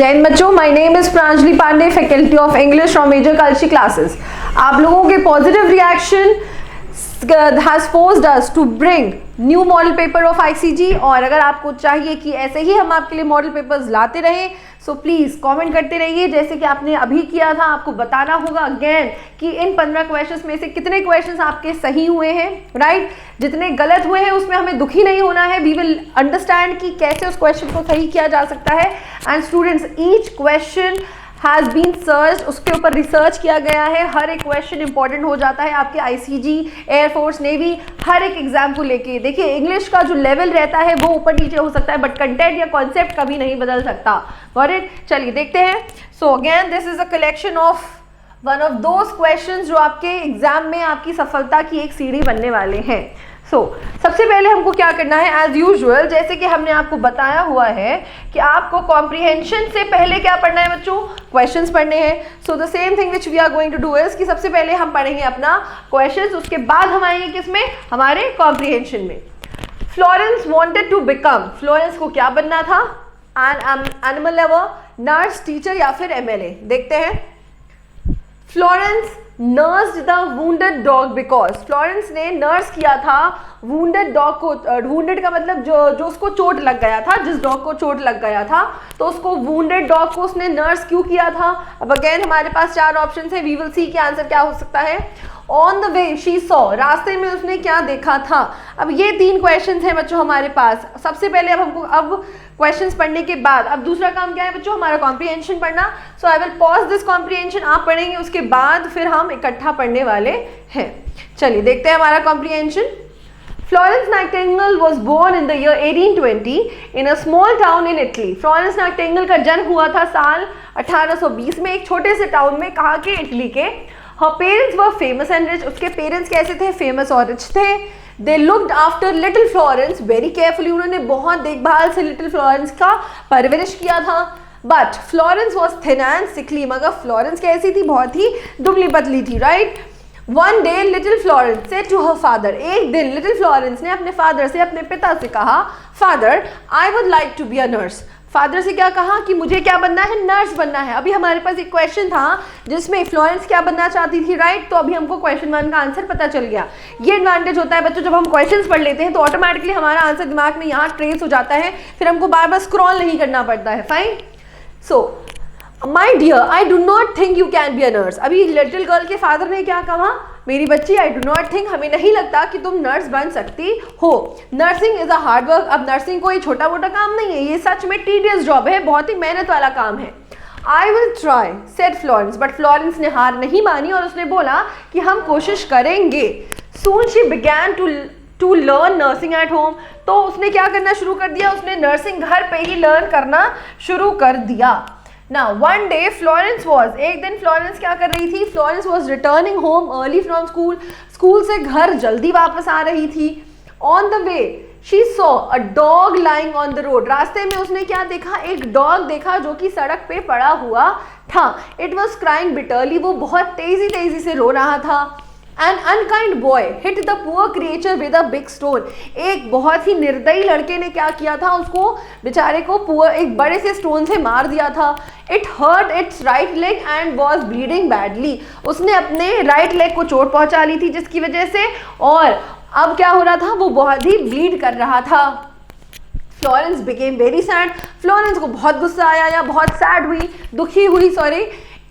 जय हिंद बच्चों, my name is Pranjali Pandey, faculty of English from major culture classes. आप लोगों के positive reaction has forced us to bring new model paper of ICG। और अगर आपको चाहिए कि ऐसे ही हम आपके लिए मॉडल पेपर्स लाते रहें, सो प्लीज़ कमेंट करते रहिए जैसे कि आपने अभी किया था। आपको बताना होगा अगेन कि इन 15 क्वेश्चंस में से कितने क्वेश्चंस आपके सही हुए हैं, राइट। जितने गलत हुए हैं उसमें हमें दुखी नहीं होना है। वी विल अंडरस्टैंड कि कैसे उस क्वेश्चन को सही किया जा सकता है। And students, each question has been search, उसके ऊपर रिसर्च किया गया है। हर एक क्वेश्चन इंपॉर्टेंट हो जाता है आपके आईसीजी, एयरफोर्स, नेवी, हर एक एग्जाम को लेके। देखिए, इंग्लिश का जो लेवल रहता है वो ऊपर नीचे हो सकता है, बट कंटेंट या कॉन्सेप्ट कभी नहीं बदल सकता। Got it? चलिए देखते हैं। So again this is a collection of one of those questions जो आपके एग्जाम में आपकी सफलता की एक सीढ़ी बनने वाले हैं। सबसे पहले हमको क्या करना है, एज यूजुअल जैसे कि हमने आपको बताया हुआ है कि आपको कॉम्प्रिहेंशन से पहले क्या पढ़ना है बच्चों, क्वेश्चंस पढ़ने हैं। So the same thing which we are going to do is कि सबसे पहले हम पढ़ेंगे अपना क्वेश्चंस, उसके बाद हम आएंगे किसमें, हमारे कॉम्प्रिहेंशन में। Florence wanted to become, Florence को क्या बनना था, an animal lover, nurse, teacher या फिर एमएलए। देखते हैं। Florence nursed the wounded dog because, Florence ने नर्स किया था वुंडेड डॉग को। वुंडेड का मतलब जो उसको चोट लग गया था, जिस डॉग को चोट लग गया था, तो उसको वुंडेड डॉग को उसने नर्स क्यों किया था। अब अगेन हमारे पास 4 ऑप्शन है, वी विल सी कि आंसर क्या हो सकता है। On the way she saw, रास्ते में उसने क्या देखा था। अब ये 3 क्वेश्चन हैं बच्चों हमारे पास। सबसे पहले अब हमको अब क्वेश्चंस पढ़ने के बाद अब दूसरा काम क्या है बच्चों, हमारा कॉम्प्रिहेंशन पढ़ना। So I will pause this comprehension, आप पढ़ेंगे, उसके बाद फिर हम इकट्ठा पढ़ने वाले हैं। चलिए देखते हैं हमारा comprehension. Florence Nightingale was born in the year 1820 in a small town in Italy. Florence Nightingale का जन्म हुआ था साल 1820 में एक छोटे से टाउन में, कहाँ के, इटली के। Her parents were famous and rich, उसके पेरेंट्स कैसे थे, फेमस और रिच थे। They looked after little Florence very carefully, उन्होंने बहुत देखभाल से लिटिल फ्लोरेंस का परवरिश किया था। But Florence was thin and sickly, मगर फ्लोरेंस कैसी थी, बहुत ही दुबली पतली थी, right. One day little Florence said to her father, एक दिन लिटिल फ्लोरेंस ने अपने फादर से, अपने पिता से कहा, father I would like to be a nurse. Father से क्या कहा कि मुझे क्या बनना है, नर्स बनना है। अभी हमारे पास एक क्वेश्चन था जिसमें फ्लोरेंस क्या बनना चाहती थी, राइट। तो अभी हमको क्वेश्चन 1 का आंसर पता चल गया। ये एडवांटेज होता है बच्चों, जब हम क्वेश्चंस पढ़ लेते हैं तो ऑटोमेटिकली हमारा आंसर दिमाग में यहाँ ट्रेस हो जाता है, फिर हमको बार बार स्क्रॉल नहीं करना पड़ता है। Fine. So my dear I do not think you can be a nurse. अभी लिटिल गर्ल के फादर ने क्या कहा, मेरी बच्ची आई डू नॉट थिंक, हमें नहीं लगता कि तुम नर्स बन सकती हो। Nursing is a hard work. अब नर्सिंग कोई छोटा मोटा काम नहीं है, ये सच में टीडियस जॉब है, बहुत ही मेहनत वाला काम है। I will try said Florence, but Florence ने हार नहीं मानी और उसने बोला कि हम कोशिश करेंगे। Soon she began to learn nursing at home, तो उसने क्या करना शुरू कर दिया, उसने नर्सिंग घर पे ही लर्न करना शुरू कर दिया। Now one day Florence was, एक दिन फ्लोरेंस क्या कर रही थी, Florence was returning home early from school, school से घर जल्दी वापस आ रही थी। On the way she saw a dog lying on the road, रास्ते में उसने क्या देखा, एक डॉग देखा जो कि सड़क पे पड़ा हुआ था। It was crying bitterly, वो बहुत तेजी से रो रहा था। An unkind boy hit the poor creature with a big stone, एक बहुत ही निर्दयी लड़के ने क्या किया था, उसको बेचारे को एक बड़े से स्टोन से मार दिया था। It hurt its right leg and was bleeding badly, उसने अपने राइट लेग को चोट पहुंचा ली थी जिसकी वजह से, और अब क्या हो रहा था, वो बहुत ही ब्लीड कर रहा था। Florence became very sad, Florence को बहुत गुस्सा आया या बहुत सैड हुई, दुखी हुई, sorry.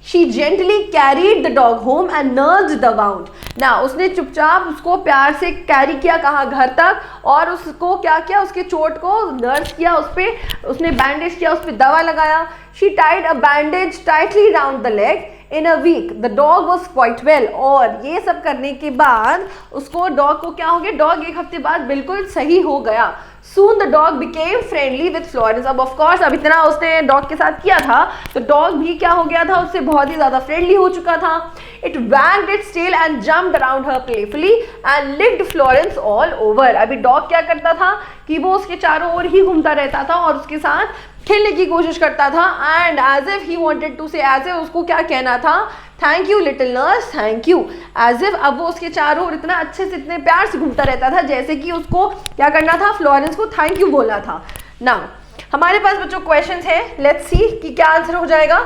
She gently carried the dog home and nursed the wound. ना उसने चुपचाप उसको प्यार से कैरी किया, कहाँ, घर तक, और उसको क्या किया, उसके चोट को नर्स किया, उस पर उसने बैंडेज किया, उस पर दवा लगाया। She tied a bandage tightly round the leg. In a week the dog was quite well, और ये सब करने के बाद उसको, डॉग को क्या हो गया, डॉग 1 हफ्ते बाद बिल्कुल सही हो गया। Soon the dog became friendly with Florence. अब ऑफ कोर्स अब इतना उसने डॉग के साथ किया था तो डॉग भी क्या हो गया था, उससे बहुत ही ज़्यादा फ्रेंडली हो चुका था। It wagged its tail and jumped around her playfully and licked Florence all over. अभी डॉग क्या करता था कि वो उसके चारों ओर ही घूमता रहता था और उसके साथ खेलने की कोशिश करता था। And as if he wanted to say, as if उसको क्या कहना था, thank you little nurse, thank you. As if अब वो उसके चारों ओर इतना अच्छे से, इतने प्यार से घूमता रहता था जैसे कि उसको क्या करना था, फ्लोरेंस को थैंक यू बोला था। नाउ हमारे पास बच्चों क्वेश्चंस हैं, लेट्स सी कि क्या आंसर हो जाएगा।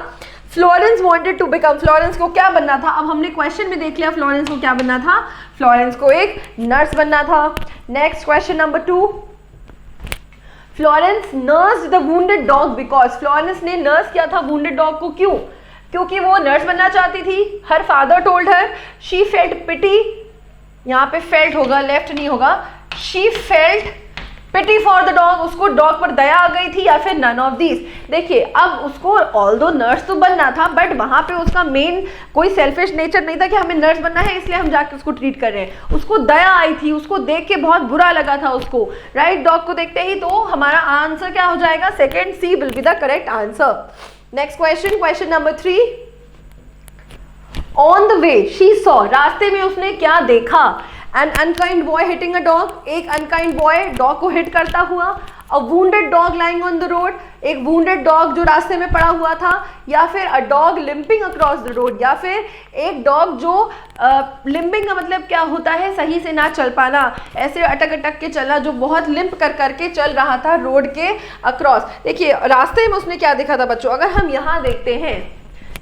Florence wanted to become, Florence को क्या बनना था? अब हमने क्वेश्चन में देख लिया फ्लोरेंस को क्या बनना था, फ्लोरेंस को एक नर्स बनना था। Next question number 2, Florence nursed the wounded dog because, Florence ने नर्स किया था वुंडेड डॉग को, क्यों? क्योंकि वो नर्स बनना चाहती थी। Her father told her, she felt pity, यहाँ पे फेल्ट होगा, लेफ्ट नहीं होगा, she felt pity for the dog, उसको डॉग पर दया आ गई थी, या फिर नन ऑफ दीज। देखिए अब उसको ऑल्दो नर्स तो बनना था, बट वहां पे उसका मेन कोई सेल्फिश नेचर नहीं था कि हमें नर्स बनना है इसलिए हम जाके उसको ट्रीट कर रहे हैं। उसको दया आई थी, उसको देख के बहुत बुरा लगा था उसको, राइट, डॉग को देखते ही। तो हमारा आंसर क्या हो जाएगा? Second C will be the correct answer. Next question, question number 3, on the way she saw, रास्ते में उसने क्या देखा? An unkind boy hitting a dog, एक अनकाइंड बॉय डॉग को हिट करता हुआ, a wounded dog lying on the road, एक वुंडेड डॉग जो रास्ते में पड़ा हुआ था, या फिर a dog limping across the road, या फिर एक डॉग जो लिम्पिंग का मतलब क्या होता है? सही से ना चल पाना, ऐसे अटक अटक के चला, जो बहुत लिम्प कर करके चल रहा था रोड के अक्रॉस। देखिए रास्ते में उसने क्या देखा था बच्चों, अगर हम यहाँ देखते हैं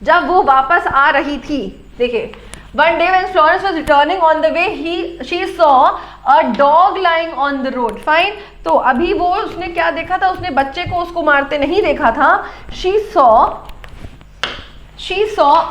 जब वो वापस आ रही थी, देखिए one day when Florence was returning on the way she saw a dog lying on the road, fine। तो अभी वो उसने क्या देखा था? उसने बच्चे को उसको मारते नहीं देखा था, she saw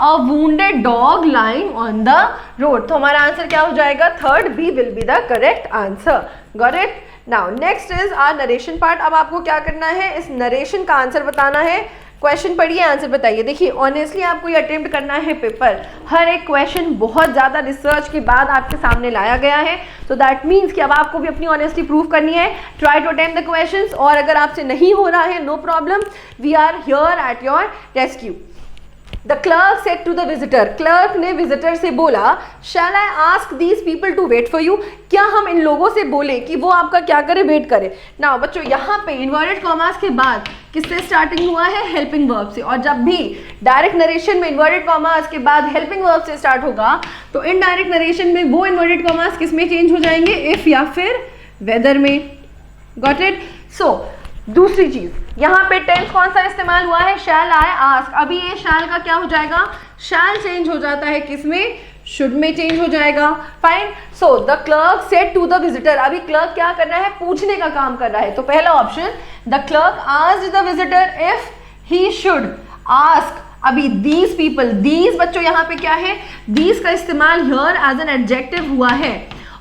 a wounded dog lying on the road। तो हमारा आंसर क्या हो जाएगा? Third B will be the correct answer. Got it? Now next is our narration part. अब आपको क्या करना है? इस नरेशन का आंसर बताना है। क्वेश्चन पढ़िए, आंसर बताइए। देखिए ऑनेस्टली आपको ये अटेम्प्ट करना है पेपर, हर एक क्वेश्चन बहुत ज़्यादा रिसर्च के बाद आपके सामने लाया गया है, सो दैट मीन्स कि अब आपको भी अपनी ऑनेस्टी प्रूव करनी है। Try to attempt the questions, और अगर आपसे नहीं हो रहा है no problem, we are here at your rescue. The clerk said to the visitor, clerk ने विजिटर से बोला, shall I ask these people to wait for you, क्या हम इन लोगों से बोले कि वो आपका क्या करे? वेट करे। नाउ बच्चों यहाँ पे इन्वर्टेड कॉमास के बाद किससे स्टार्टिंग हुआ है? हेल्पिंग वर्ब से। और जब भी डायरेक्ट नरेशन में इन्वर्टेड कॉमास के बाद हेल्पिंग वर्ब से स्टार्ट होगा, तो इनडायरेक्ट नरेशन में वो इन्वर्टेड कॉमास किस में चेंज हो जाएंगे? इफ या फिर वेदर में। Got it? सो दूसरी चीज, यहाँ पे टेंस कौन सा इस्तेमाल हुआ है? Shall I ask. अभी ये शैल का क्या हो जाएगा? शैल चेंज हो जाता है किसमें? शुड में चेंज हो जाएगा। Fine. So the clerk said to the visitor, अभी क्लर्क क्या कर रहा है? पूछने का काम कर रहा है। तो पहला option, the clerk asked the visitor if he should ask. अभी दीज पीपल, दीज बच्चों यहाँ पे क्या है? दीज का इस्तेमाल हियर एज एन एडजेक्टिव हुआ है,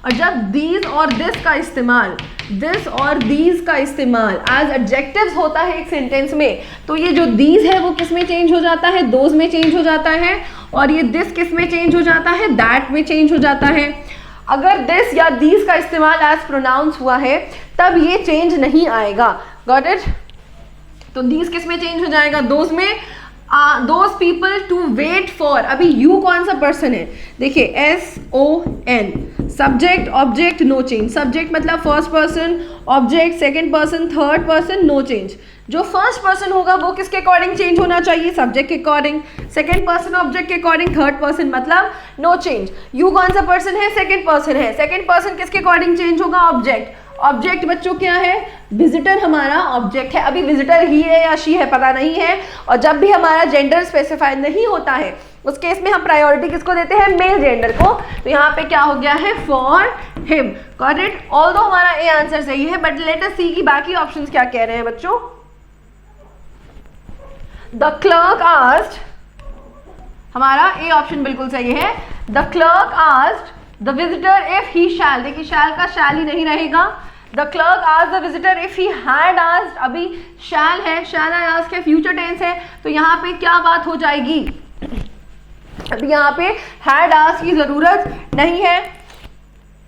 और जब दीज और दिस का इस्तेमाल, दिस और दीज का इस्तेमाल एज एडजेक्टिव्स होता है एक सेंटेंस में, तो ये जो दीज है वो किस में चेंज हो जाता है? दोज में चेंज हो जाता है। और ये दिस किस में चेंज हो जाता है? दैट में चेंज हो जाता है। अगर दिस या दीज का इस्तेमाल एज प्रोनाउंस हुआ है तब ये चेंज नहीं आएगा। Got it? तो दीज किस में चेंज हो जाएगा? दोज में। Those people to wait for, अभी यू कौन सा पर्सन है? देखिए SON, subject object no change. Subject मतलब first person, object second person, third person, no change. जो फर्स्ट पर्सन होगा वो किसके अकॉर्डिंग चेंज होना चाहिए? सब्जेक्ट के अकॉर्डिंग। सेकंड पर्सन ऑब्जेक्ट के अकॉर्डिंग, थर्ड पर्सन मतलब नो चेंज। यू कौन सा पर्सन है? सेकंड पर्सन है। सेकंड पर्सन किसके अकॉर्डिंग चेंज होगा? ऑब्जेक्ट। ऑब्जेक्ट बच्चों क्या है? विजिटर हमारा ऑब्जेक्ट है। अभी विजिटर ही है या शी है पता नहीं है, और जब भी हमारा जेंडर स्पेसिफाई नहीं होता है उस केस में हम प्रायोरिटी किसको देते हैं? मेल जेंडर को। तो यहाँ पे क्या हो गया है? For him. Got it? Although हमारा ए आंसर सही है, बट लेट अस सी की बाकी ऑप्शंस क्या कह रहे हैं बच्चों। द क्लर्क आस्क्ड, हमारा ए ऑप्शन बिल्कुल सही है। The clerk asked the visitor if he shall, देखिए शैल का शैल ही नहीं रहेगा। The clerk asked the visitor if he had asked, अभी शैल है, शैल आई आस्क्ड है, फ्यूचर टेंस है, तो यहाँ पे क्या बात हो जाएगी? अभी यहाँ पे हैड आस्क्ड की जरूरत नहीं है।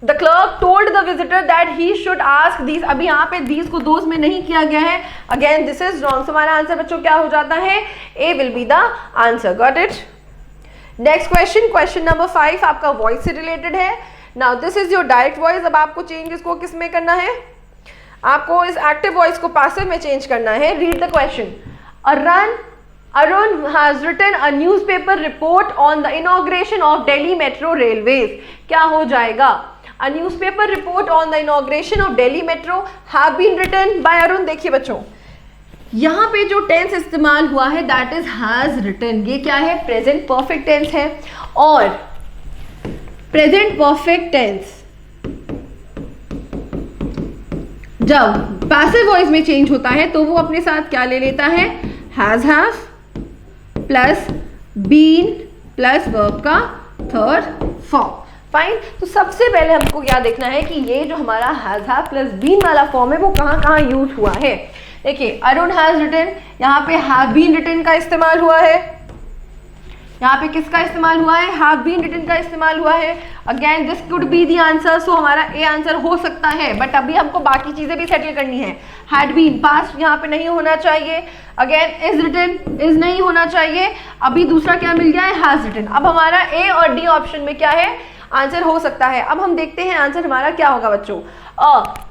The clerk told the visitor that he should ask these, अभी यहाँ पे दीज को दोज में नहीं किया गया है। Again this is wrong. So हमारा आंसर बच्चों क्या हो जाता है? A will be the answer. Got it? Next question, question number 5 आपका वॉइस से रिलेटेड है। Now this is your direct voice. अब आपको चेंज इसको किस में करना है? आपको इस एक्टिव वॉइस को पैसिव में चेंज करना है। Read the question. Arun has written a newspaper report on the inauguration of Delhi Metro Railways. क्या हो जाएगा? A newspaper report on the inauguration of Delhi Metro have been written by Arun. देखिए बच्चों, यहाँ पे जो टेंस इस्तेमाल हुआ है दैट इज हैज रिटन, ये क्या है, प्रेजेंट परफेक्ट टेंस है। और प्रेजेंट परफेक्ट टेंस जब पैसिव वॉइस में चेंज होता है तो वो अपने साथ क्या ले लेता है, has have plus been plus verb का थर्ड फॉर्म। फाइन, तो सबसे पहले हमको क्या देखना है कि ये जो हमारा हैज हैव प्लस बीन वाला फॉर्म है वो कहाँ कहाँ यूज हुआ है। देखिए अरुण हैज रिटन, यहाँ पे हैव बीन रिटन का इस्तेमाल हुआ है, यहाँ पे किसका इस्तेमाल हुआ है, हैव बीन रिटन का इस्तेमाल हुआ है। Again this could be the answer, so हमारा ए आंसर हो सकता है, बट अभी हमको बाकी चीजें भी सेटल करनी है। हैड बीन पास्ट यहाँ पे नहीं होना चाहिए। अगेन इज रिटन, इज नहीं होना चाहिए। अभी दूसरा क्या मिल गया है, हैज रिटन। अब हमारा ए और डी ऑप्शन में क्या है, आंसर हो सकता है। अब हम देखते हैं आंसर हमारा क्या होगा बच्चों।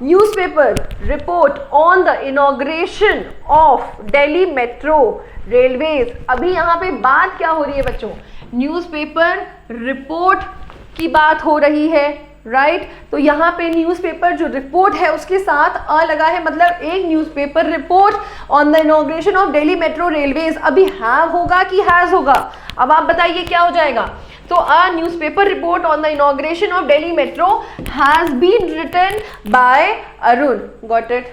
Newspaper report on the inauguration of Delhi metro railways. अभी यहाँ पे बात क्या हो रही है बच्चों, न्यूज़पेपर रिपोर्ट की बात हो रही है, राइट। तो यहाँ पे न्यूज़पेपर जो रिपोर्ट है उसके साथ अ लगा है, मतलब एक newspaper report on the inauguration of Delhi metro railways. अभी हैव होगा कि हैज होगा, अब आप बताइए क्या हो जाएगा। तो a newspaper report on the inauguration of Delhi metro has been written by Arun. Got it,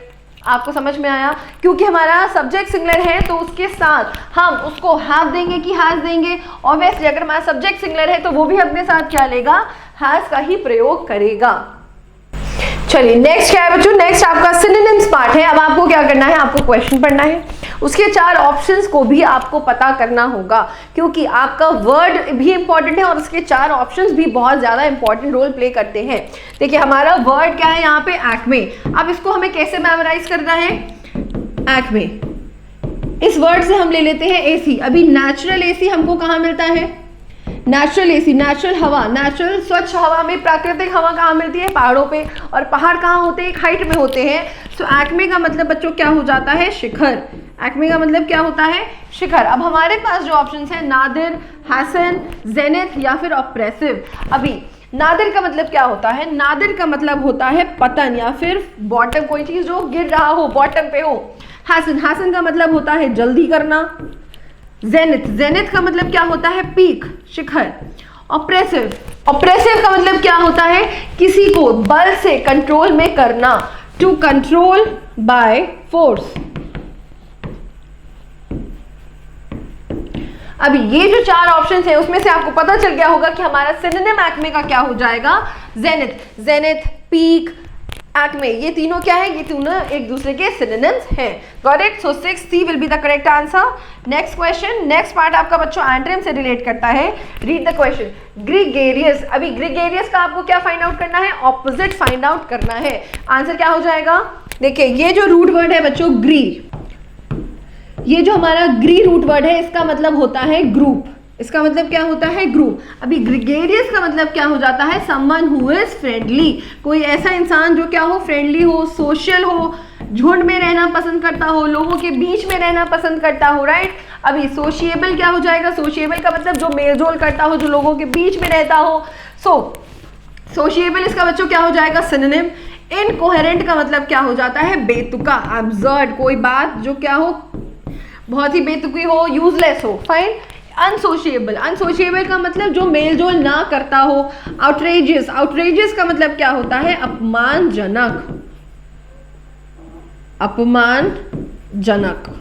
आपको समझ में आया। क्योंकि हमारा सब्जेक्ट सिंगुलर है तो उसके साथ हम उसको हैव देंगे कि हैज देंगे। ऑब्वियसली अगर हमारा सब्जेक्ट सिंगुलर है तो वो भी अपने साथ क्या लेगा, हैज का ही प्रयोग करेगा। चलिए नेक्स्ट क्या है बच्चों, नेक्स्ट आपका सिनोनिम्स पार्ट है। अब आपको क्या करना है, आपको क्वेश्चन पढ़ना है, उसके 4 ऑप्शंस को भी आपको पता करना होगा, क्योंकि आपका वर्ड भी इंपॉर्टेंट है और उसके 4 ऑप्शंस भी बहुत ज़्यादा इंपॉर्टेंट रोल प्ले करते हैं। देखिए हमारा वर्ड क्या है यहाँ पे, एक्मे। अब इसको हमें कैसे मेमोराइज करना है, एक्मे। इस वर्ड से हम ले लेते हैं एसी। अभी नेचुरल एसी हमको कहाँ मिलता है, नेचुरल एसी, नेचुरल हवा, नेचुरल स्वच्छ हवा में प्राकृतिक हवा कहाँ मिलती है, पहाड़ों पे। और पहाड़ कहाँ होते हैं, एक हाइट में होते हैं। सो एक्मे का मतलब बच्चों क्या हो जाता है, शिखर। एक्मे का मतलब क्या होता है, शिखर। अब हमारे पास जो ऑप्शंस है नादिर, हसन, जेनिथ या फिर ऑप्रेसिव। अभी नादिर का मतलब क्या होता है, नादिर का मतलब होता है पतन या फिर बॉटम, कोई चीज जो गिर रहा हो, बॉटम पे हो। हसन, हसन का मतलब होता है जल्दी करना। जेनिथ, जेनिथ का मतलब क्या होता है, पीक, शिखर। ऑप्रेसिव, ऑप्रेसिव का मतलब क्या होता है, किसी को बल से कंट्रोल में करना, टू कंट्रोल बाय फोर्स। अभी ये जो 4 ऑप्शंस है उसमें से आपको पता चल गया होगा कि हमारा सिनोनिम एक्मे का क्या हो जाएगा, जेनिथ। जेनिथ, पीक, एक्मे, ये तीनों क्या है, ये तीनों एक दूसरे के सिनोनिम्स हैं। Got it. So 6C will be the correct answer. Next question, next part आपका बच्चों एंटोनिम से रिलेट करता है। Read the question. ग्रीगेरियस, अभी ग्रीगेरियस का आपको क्या फाइंड आउट करना है, ऑपोजिट फाइंड आउट करना है। आंसर क्या हो जाएगा, देखिए ये जो रूट वर्ड है बच्चों ग्री, ये जो हमारा ग्री रूट वर्ड है इसका मतलब होता है ग्रुप। इसका मतलब क्या होता है, ग्रुप। अभी ग्रीगेरियस का मतलब क्या हो जाता है, समवन हु इज फ्रेंडली, कोई ऐसा इंसान जो क्या हो, फ्रेंडली हो, सोशल हो, झुंड में रहना पसंद करता हो, लोगों के बीच में रहना पसंद करता हो, राइट। अभी सोशिएबल क्या हो जाएगा, सोशिएबल का मतलब जो मेलजोल करता हो, जो लोगों के बीच में रहता हो। सोशिएबल इसका बच्चों क्या हो जाएगा, सिनोनिम। इनकोहेरेंट का मतलब क्या हो जाता है, बेतुका, एब्सर्ड, कोई बात जो क्या हो, बहुत ही बेतुकी हो, यूजलेस हो। फाइन। अनसोशिएबल, अनसोशिएबल का मतलब जो मेलजोल ना करता हो। आउटरेजियस, आउटरेजियस का मतलब क्या होता है, अपमानजनक, अपमानजनक।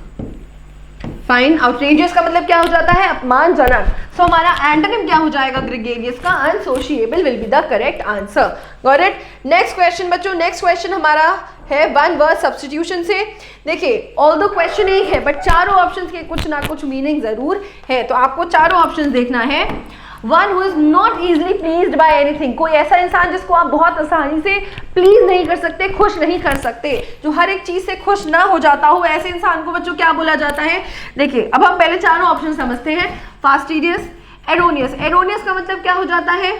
फाइन। आउटरेजियस का मतलब क्या हो जाता है, अपमानजनक। सो हमारा एंटोनिम क्या हो जाएगा ग्रीगेरियस का, unsociable will be the correct answer. Got it. Next question बच्चों, नेक्स्ट क्वेश्चन हमारा है वन वर्ड सब्स्टिट्यूशन से। देखिए ऑल्दो क्वेश्चन एक है बट चारों ऑप्शंस के कुछ ना कुछ मीनिंग जरूर है, तो आपको चारों ऑप्शंस देखना है। One who is not easily pleased by anything, कोई ऐसा इंसान जिसको आप बहुत आसानी से प्लीज नहीं कर सकते, खुश नहीं कर सकते, जो हर एक चीज से खुश ना हो जाता हो, ऐसे इंसान को बच्चों क्या बोला जाता है। देखिए अब हम पहले चारों ऑप्शन समझते हैं। फास्टिडियस, एरोनियस, एरोनियस का मतलब क्या हो जाता है,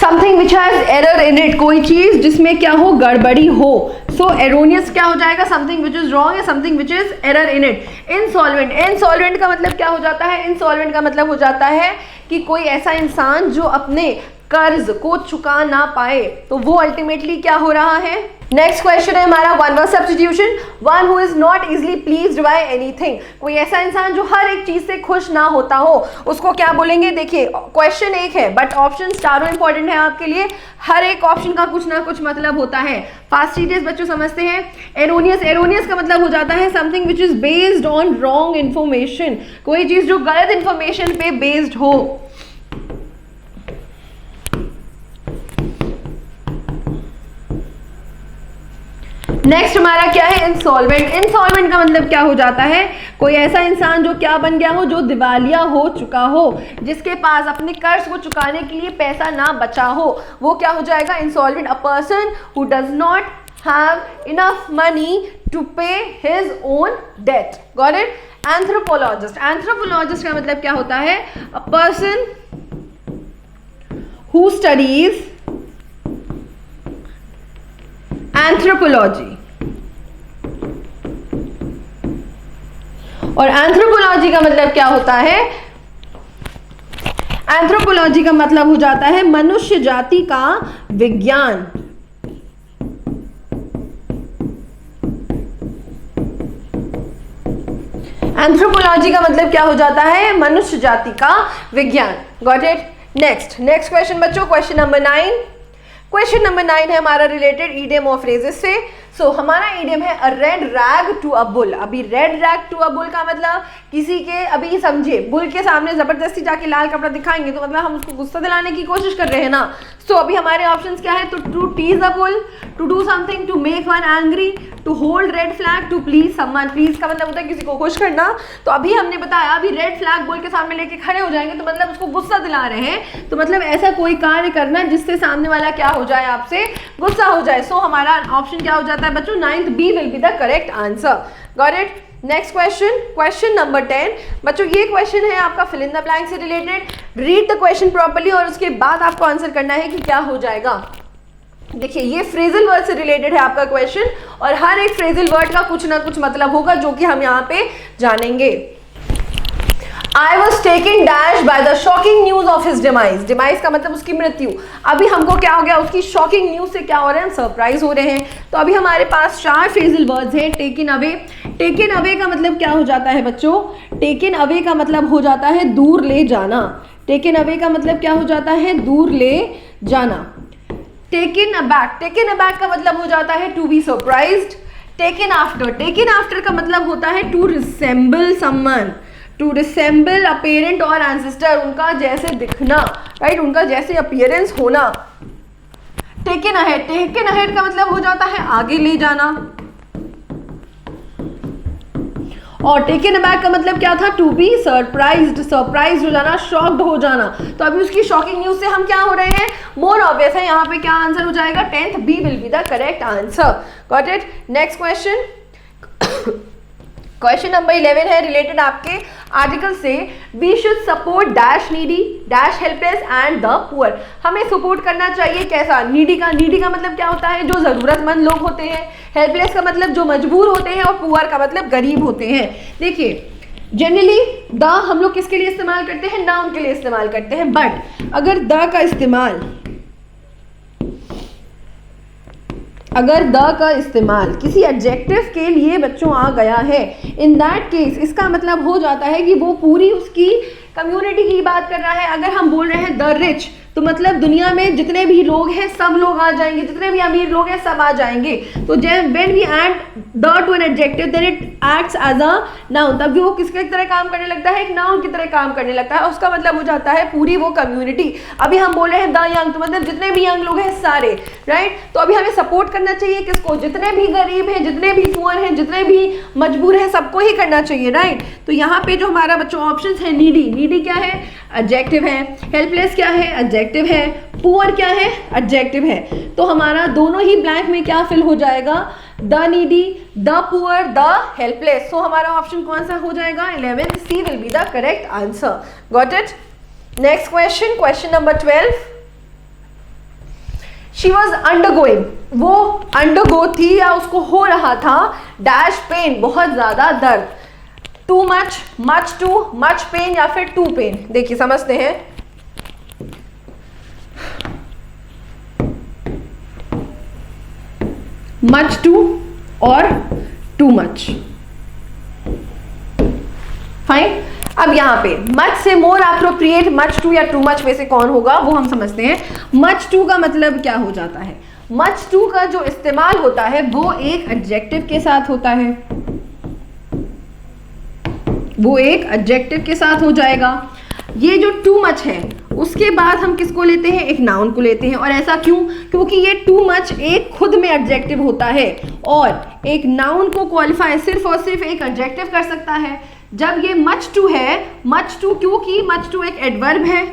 something which has error in it, कोई चीज जिसमें क्या हो, गड़बड़ी हो। सो एरोनियस क्या हो जाएगा, समथिंग विच इज रॉन्ग या something which is error in it. Insolvent, insolvent का मतलब क्या हो जाता है, इंसॉल्वेंट का मतलब हो जाता है कि कोई ऐसा इंसान जो अपने कर्ज को चुका ना पाए, तो वो अल्टीमेटली क्या हो रहा है। नेक्स्ट क्वेश्चन है हमारा one word substitution, one who is not easily pleased by anything. कोई ऐसा इंसान जो हर एक चीज से खुश ना होता हो, उसको क्या बोलेंगे। देखिए क्वेश्चन एक है बट ऑप्शन चारों इंपॉर्टेंट है आपके लिए, हर एक ऑप्शन का कुछ ना कुछ मतलब होता है। फास्ट डिटेल्स बच्चों समझते हैं। एरोनियस, एरोनियस का मतलब हो जाता है something which is based on wrong information, कोई चीज जो गलत इन्फॉर्मेशन पे बेस्ड हो। नेक्स्ट हमारा क्या है, इंसॉल्वेंट। इंसॉल्वेंट का मतलब क्या हो जाता है, कोई ऐसा इंसान जो क्या बन गया हो, जो दिवालिया हो चुका हो, जिसके पास अपने कर्ज को चुकाने के लिए पैसा ना बचा हो, वो क्या हो जाएगा, insolvent. A person who does not have enough money to pay his own debt. Got it. Anthropologist, anthropologist का मतलब क्या होता है, a person who studies anthropology. और एंथ्रोपोलॉजी का मतलब क्या होता है, एंथ्रोपोलॉजी का मतलब हो जाता है मनुष्य जाति का विज्ञान। एंथ्रोपोलॉजी का मतलब क्या हो जाता है, मनुष्य जाति का विज्ञान। Got it. नेक्स्ट क्वेश्चन बच्चों, क्वेश्चन नंबर 9। क्वेश्चन नंबर 9 है हमारा रिलेटेड ईडियम और फ्रेजेस से। सो हमारा ईडियम है a red rag to a bull. अभी red rag to a bull का मतलब किसी के, अभी समझिए बुल के सामने जबरदस्ती जाके लाल कपड़ा दिखाएंगे तो मतलब हम उसको गुस्सा दिलाने की कोशिश कर रहे हैं ना। सो अभी हमारे ऑप्शंस क्या है, तो to tease a bull, to do something, to make one angry, to hold red flag, to please someone. Please का मतलब होता है किसी को खुश करना। तो अभी हमने बताया अभी रेड फ्लैग बुल के सामने लेके खड़े हो जाएंगे तो मतलब उसको गुस्सा दिला रहे हैं, तो मतलब ऐसा कोई कार्य करना जिससे सामने वाला क्या हो जाए, आपसे गुस्सा हो जाए। सो हमारा ऑप्शन क्या हो जाता है बच्चों, 9th B will be the correct answer. Got it. Next question, question number 10 बच्चों, ये क्वेश्चन है आपका फिल इन द ब्लैंक से related. Read the question properly और उसके बाद आपको आंसर करना है कि क्या हो जाएगा। देखिए ये फ्रेजल वर्ड से रिलेटेड है आपका क्वेश्चन और हर एक फ्रेजल वर्ड का कुछ ना कुछ मतलब होगा जो कि हम यहाँ पे जानेंगे। I was taken dash by the shocking news of his demise. Demise का मतलब उसकी मृत्यु। अभी हमको क्या हो गया, उसकी शॉकिंग न्यूज से क्या हो रहे हैं, सरप्राइज हो रहे हैं। तो अभी हमारे पास 4 फ्रेजल वर्ड्स हैं। टेकन अवे, टेकन अवे का मतलब क्या हो जाता है बच्चों, टेकन अवे का मतलब हो जाता है दूर ले जाना। टेकन अवे का मतलब क्या हो जाता है, दूर ले जाना। टेकन अबैक, टेकन अबैक का मतलब हो जाता है to be surprised. Taken after, taken after का मतलब होता है to resemble someone, to resemble a parent और एंसेस्टर, उनका जैसे दिखना, राइट, उनका जैसे अपीयरेंस होना। टेकन अहेड, टेकन अहेड का मतलब हो जाता है आगे ले जाना। और टेकन अबैक का मतलब क्या था, टू बी सरप्राइज्ड, सरप्राइज्ड हो जाना, शॉक्ड हो जाना। तो अभी उसकी शॉकिंग न्यूज से हम क्या हो रहे हैं, मोर ऑब्वियस है, यहाँ पे क्या आंसर हो जाएगा, 10th B will be the correct answer. Got it. Next question, question number 11 है रिलेटेड आपके आर्टिकल से। We should support dash needy, dash helpless and the poor. हमें सपोर्ट करना चाहिए कैसा, नीडी का, नीडी का मतलब क्या होता है, जो जरूरतमंद लोग होते हैं। हेल्पलेस का मतलब जो मजबूर होते हैं और पुअर का मतलब गरीब होते हैं। देखिए जनरली द हम लोग किसके लिए इस्तेमाल करते हैं, नाउन के लिए इस्तेमाल करते हैं, बट अगर द का इस्तेमाल, अगर द का इस्तेमाल किसी एडजेक्टिव के लिए बच्चों आ गया है, इन दैट केस इसका मतलब हो जाता है कि वो पूरी उसकी कम्युनिटी की बात कर रहा है। अगर हम बोल रहे हैं द रिच, तो मतलब दुनिया में जितने भी लोग हैं सब लोग आ जाएंगे, जितने भी अमीर लोग हैं सब आ जाएंगे। तो जब when we add the to an adjective then it acts as a noun, तब वो किसके तरह काम करने लगता है, एक नाउन की तरह काम करने लगता है। उसका मतलब हो जाता है पूरी वो कम्युनिटी। अभी हम बोल रहे हैं द यंग, तो मतलब जितने भी यंग लोग हैं सारे, राइट। तो अभी हमें सपोर्ट करना चाहिए किसको, जितने भी गरीब हैं, जितने भी पुअर हैं, जितने भी मजबूर हैं, सबको ही करना चाहिए, राइट। तो यहाँ पे जो हमारा बच्चों ऑप्शन है, नीडी, नीडी क्या है, एडजेक्टिव है। हेल्पलेस क्या है, एडजेक्टिव है। पुअर क्या है, एडजेक्टिव है। तो हमारा दोनों ही ब्लैंक में क्या फिल हो जाएगा, the needy, the poor, the helpless. So हमारा ऑप्शन कौन सा हो जाएगा, 11th C will be the correct answer. Got it. Next question, question number 12। She was undergoing, वो अंडरगो थी या उसको हो रहा था डैश पेन, बहुत ज्यादा दर्द। Too much, much too, much pain या फिर टू पेन। देखिए समझते हैं। मच टू और टू मच, फाइन। अब यहाँ पे मच से मोर अप्रोप्रिएट, मच टू या टू मच में से कौन होगा वो हम समझते हैं। मच टू का मतलब क्या हो जाता है? मच टू का जो इस्तेमाल होता है वो एक एडजेक्टिव के साथ होता है, वो एक एडजेक्टिव के साथ हो जाएगा। ये जो टू मच है उसके बाद हम किसको लेते हैं? एक नाउन को लेते हैं। और ऐसा क्यों? क्योंकि ये टू मच एक खुद में एडजेक्टिव होता है और एक नाउन को क्वालिफाई सिर्फ और सिर्फ एक एडजेक्टिव कर सकता है। जब ये मच टू है, मच टू क्योंकि मच टू एक एडवर्ब है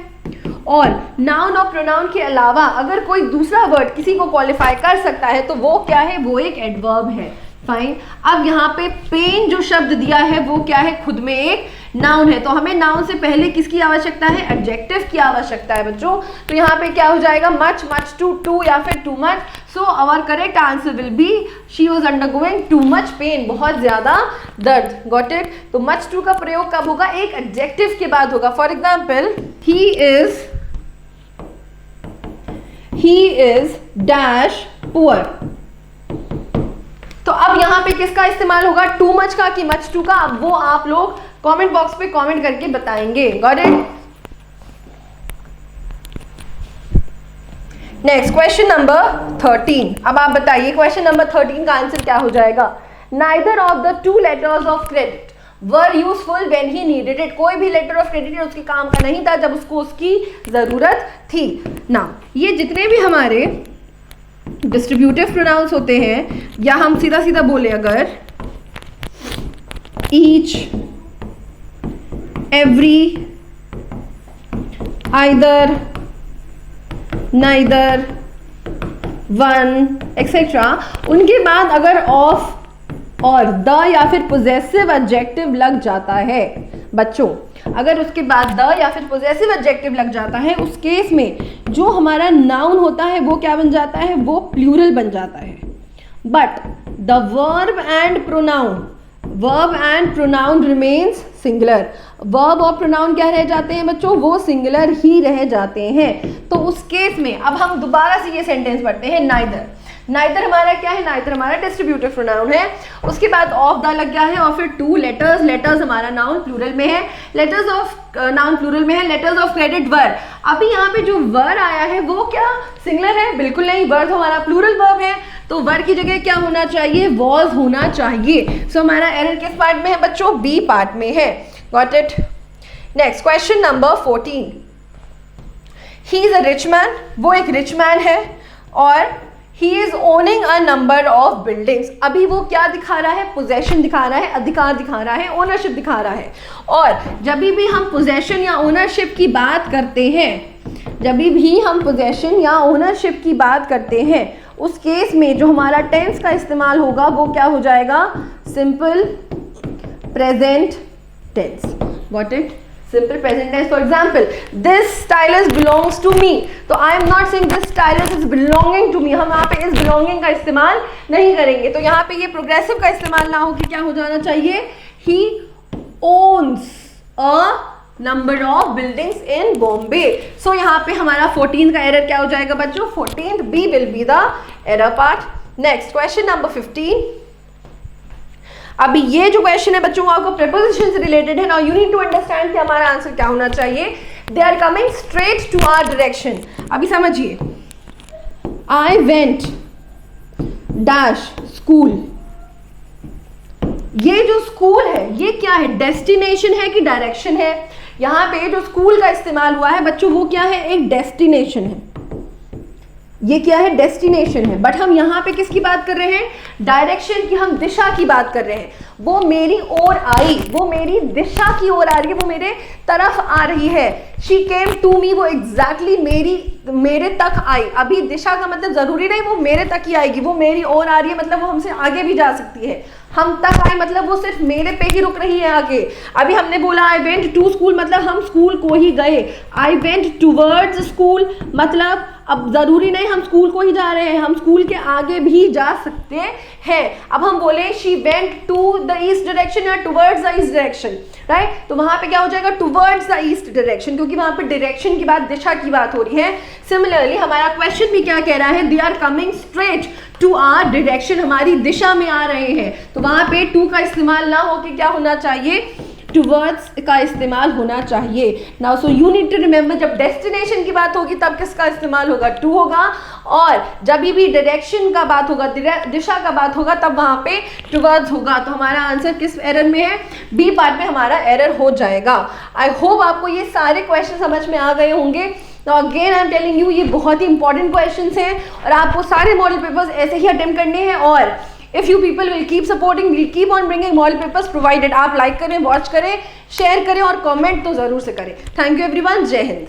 और नाउन और प्रोनाउन के अलावा अगर कोई दूसरा वर्ड किसी को क्वालिफाई कर सकता है तो वो क्या है? वो एक एडवर्ब है, फाइन। अब यहाँ पे पेन जो शब्द दिया है वो क्या है? खुद में एक नाउन है। तो हमें नाउन से पहले किसकी आवश्यकता है? एडजेक्टिव की आवश्यकता है बच्चों। तो यहाँ पे क्या हो जाएगा? मच, मच टू, टू या फिर too much. So our correct answer will be she was undergoing too much pain, बहुत ज्यादा दर्द। Got it? तो मच टू का प्रयोग कब होगा? एक एडजेक्टिव के बाद होगा। For example, he is dash poor. तो अब यहाँ पे किसका इस्तेमाल होगा? टू मच का कि मच टू का? अब वो आप लोग कमेंट बॉक्स पे कमेंट करके बताएंगे। Got it? Next question number 13। अब आप बताइए क्वेश्चन नंबर 13 का आंसर क्या हो जाएगा? Neither of the two letters of credit were useful when he needed it. कोई भी लेटर ऑफ क्रेडिट उसके काम का नहीं था जब उसको उसकी जरूरत थी। ना ये जितने भी हमारे डिस्ट्रीब्यूटिव प्रोनाउंस होते हैं, या हम सीधा सीधा बोले अगर each, every, either, neither, one etcetera, उनके बाद अगर ऑफ और द या फिर पोजेसिव एडजेक्टिव लग जाता है बच्चों, अगर उसके बाद द या फिर पोजेसिव एडजेक्टिव लग जाता है, उस केस में जो हमारा नाउन होता है वो क्या बन जाता है? वो प्लूरल बन जाता है। But the verb and pronoun remains singular. Verb और प्रोनाउन क्या रह जाते हैं बच्चों? वो सिंगुलर ही रह जाते हैं। तो उस केस में अब हम दोबारा से ये सेंटेंस पढ़ते हैं। नाइदर, नाइदर हमारा क्या है? नाइदर हमारा डिस्ट्रीब्यूटिव प्रोनाउन है। उसके बाद ऑफ द लग गया है और फिर टू लेटर्स, लेटर्स हमारा नाउन प्लूरल में है, लेटर्स ऑफ नाउन प्लूरल में है, लेटर्स ऑफ क्रेडिट वर। अभी यहाँ पे जो वर आया है वो क्या सिंगुलर है? बिल्कुल नहीं, वर तो हमारा प्लूरल वर्ब है। तो वर की जगह क्या होना चाहिए? वॉज होना चाहिए। सो हमारा एरर किस पार्ट में है बच्चों? बी पार्ट में है। Got it? Next question number 14। He is a rich man, वो एक रिच मैन है और he is owning a number of buildings. अभी वो क्या दिखा रहा है? पोजेशन दिखा रहा है, अधिकार दिखा रहा है, ओनरशिप दिखा रहा है। और जब भी हम पोजेशन या ओनरशिप की बात करते हैं, जब भी हम पोजेशन या ओनरशिप की बात करते हैं, उस केस में जो हमारा टेंस का इस्तेमाल होगा वो क्या हो जाएगा? Simple present tense. Got it? Simple present tense. For example, this stylus belongs to me. तो I am not saying this stylus is belonging to me. हम यहाँ पे इस बिलोंगिंग का इस्तेमाल नहीं करेंगे। तो यहाँ पे ये प्रोग्रेसिव का इस्तेमाल ना हो कि क्या हो जाना चाहिए? He owns a number of buildings in Bombay. So यहाँ पे हमारा 14 का एरर क्या हो जाएगा बच्चों? 14th B will be the error part. Next question number 15। अभी ये जो क्वेश्चन है बच्चों आपको प्रीपोजिशन से रिलेटेड है। Now you need to understand कि हमारा आंसर क्या होना चाहिए। They are coming straight to our direction. अभी समझिए, आई वेंट डैश स्कूल। ये जो स्कूल है ये क्या है? डेस्टिनेशन है कि डायरेक्शन है? यहाँ पे जो स्कूल का इस्तेमाल हुआ है बच्चों वो क्या है? एक डेस्टिनेशन है। ये क्या है? डेस्टिनेशन है। बट हम यहाँ पे किसकी बात कर रहे हैं? डायरेक्शन की, हम दिशा की बात कर रहे हैं। वो मेरी ओर आई, वो मेरी दिशा की ओर आ रही है, वो मेरे तरफ आ रही है। शी केम टू मी, वो एग्जैक्टली मेरे तक आई। अभी दिशा का मतलब जरूरी नहीं वो मेरे तक ही आएगी, वो मेरी ओर आ रही है मतलब वो हमसे आगे भी जा सकती है। हम तक आए मतलब वो सिर्फ मेरे पे ही रुक रही है आगे। अभी हमने बोला आई वेंट टू स्कूल मतलब हम स्कूल को ही गए। आई वेंट टूवर्ड्स स्कूल मतलब अब जरूरी नहीं हम स्कूल को ही जा रहे हैं, हम स्कूल के आगे भी जा सकते हैं। अब हम बोले she went to the east direction या towards the east direction, right, तो वहां पे क्या हो जाएगा टूवर्ड्स द ईस्ट डायरेक्शन, क्योंकि वहां पे डायरेक्शन की बात, दिशा की बात हो रही है। सिमिलरली हमारा क्वेश्चन भी क्या कह रहा है, they are coming straight to our direction, हमारी दिशा में आ रहे हैं, तो वहां पे टू का इस्तेमाल ना होके क्या होना चाहिए, टूवर्ड्स का इस्तेमाल होना चाहिए। Now so you need to remember, जब डेस्टिनेशन की बात होगी तब किसका इस्तेमाल होगा, टू होगा, और जब भी डायरेक्शन का बात होगा, दिशा का बात होगा, तब वहां पे टूवर्ड्स होगा। तो हमारा आंसर किस एरर में है, बी पार्ट में हमारा एरर हो जाएगा। आई होप आपको ये सारे क्वेश्चन समझ में आ गए होंगे। Now again I am telling you, ये बहुत ही इंपॉर्टेंट क्वेश्चंस हैं और आपको सारे मॉडल पेपर्स ऐसे ही अटेम्प्ट करने हैं। और if you people will keep supporting, will keep on bringing model papers provided. आप लाइक करें, वॉच करें, शेयर करें और कमेंट तो जरूर से करें। थैंक यू एवरीवन, जय हिंद।